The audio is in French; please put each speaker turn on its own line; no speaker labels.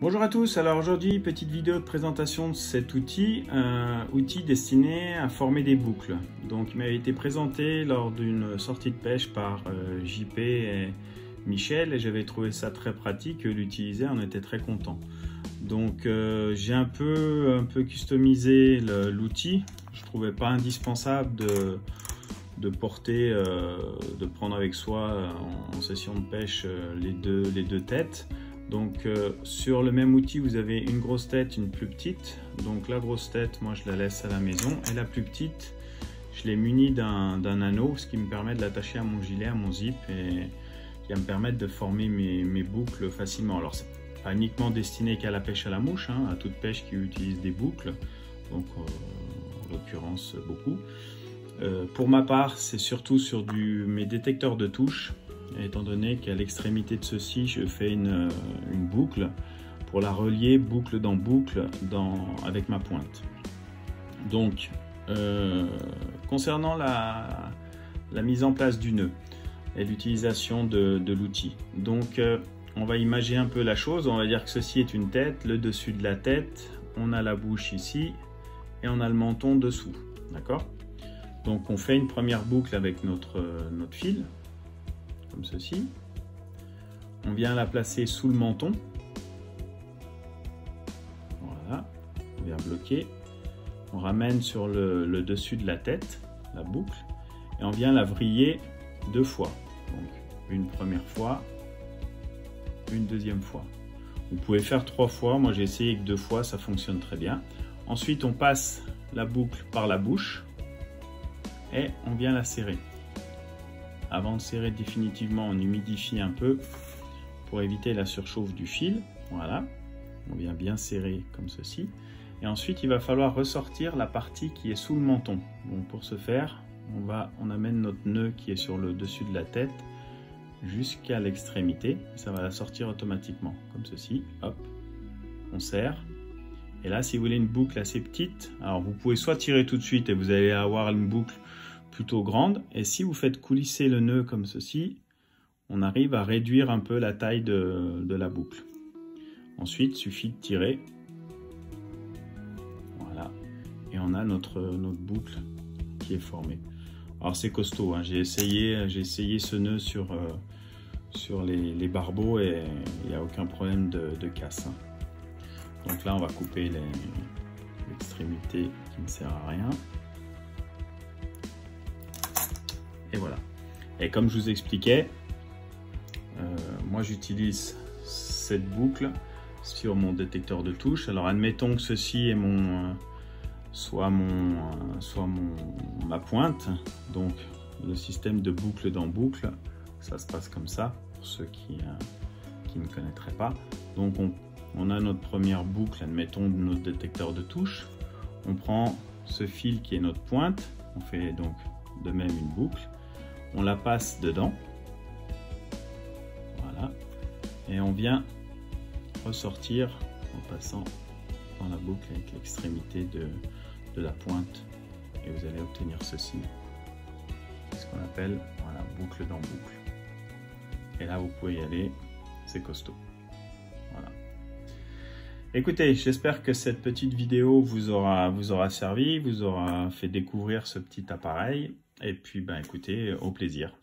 Bonjour à tous, alors aujourd'hui petite vidéo de présentation de cet outil, un outil destiné à former des boucles. Donc il m'avait été présenté lors d'une sortie de pêche par JP et Michel et j'avais trouvé ça très pratique, l'utiliser, on était très content. Donc j'ai un peu customisé l'outil, je ne trouvais pas indispensable de porter, de prendre avec soi en session de pêche les deux têtes. Donc sur le même outil vous avez une grosse tête, une plus petite. Donc la grosse tête moi je la laisse à la maison et la plus petite je l'ai munie d'un anneau, ce qui me permet de l'attacher à mon gilet, à mon zip et qui va me permettre de former mes boucles facilement. Alors c'est pas uniquement destiné qu'à la pêche à la mouche, hein, à toute pêche qui utilise des boucles, donc en l'occurrence beaucoup. Pour ma part c'est surtout sur mes détecteurs de touches. Étant donné qu'à l'extrémité de ceci, je fais une boucle pour la relier boucle dans boucle avec ma pointe. Donc, concernant la mise en place du nœud et l'utilisation de l'outil. Donc, on va imaginer un peu la chose. On va dire que ceci est une tête, le dessus de la tête, on a la bouche ici et on a le menton dessous. D'accord? Donc, on fait une première boucle avec notre fil. Comme ceci. On vient la placer sous le menton. Voilà, on vient bloquer. On ramène sur le dessus de la tête, la boucle, et on vient la vriller deux fois. Donc une première fois, une deuxième fois. Vous pouvez faire 3 fois, moi j'ai essayé que 2 fois, ça fonctionne très bien. Ensuite on passe la boucle par la bouche et on vient la serrer. Avant de serrer définitivement, on humidifie un peu pour éviter la surchauffe du fil. Voilà, on vient bien serrer comme ceci. Et ensuite, il va falloir ressortir la partie qui est sous le menton. Donc pour ce faire, on amène notre nœud qui est sur le dessus de la tête jusqu'à l'extrémité. Ça va la sortir automatiquement, comme ceci. Hop, on serre. Et là, si vous voulez une boucle assez petite, alors vous pouvez soit tirer tout de suite et vous allez avoir une boucle plutôt grande, et si vous faites coulisser le nœud comme ceci, on arrive à réduire un peu la taille de la boucle. Ensuite, il suffit de tirer, voilà, et on a notre boucle qui est formée. Alors c'est costaud, hein. J'ai essayé ce nœud sur les barbeaux et il n'y a aucun problème de casse, hein. Donc là on va couper l'extrémité qui ne sert à rien. Et voilà. Et comme je vous expliquais, moi j'utilise cette boucle sur mon détecteur de touches. Alors admettons que ceci est soit ma pointe. Donc le système de boucle dans boucle, ça se passe comme ça pour ceux qui ne connaîtraient pas. Donc on a notre première boucle, admettons de notre détecteur de touches. On prend ce fil qui est notre pointe, on fait donc de même une boucle. On la passe dedans, voilà, et on vient ressortir en passant dans la boucle avec l'extrémité de la pointe, et vous allez obtenir ceci, ce qu'on appelle, voilà, boucle dans boucle. Et là vous pouvez y aller, c'est costaud. Voilà. Écoutez, j'espère que cette petite vidéo vous aura servi, vous aura fait découvrir ce petit appareil. Et puis, ben, écoutez, au plaisir.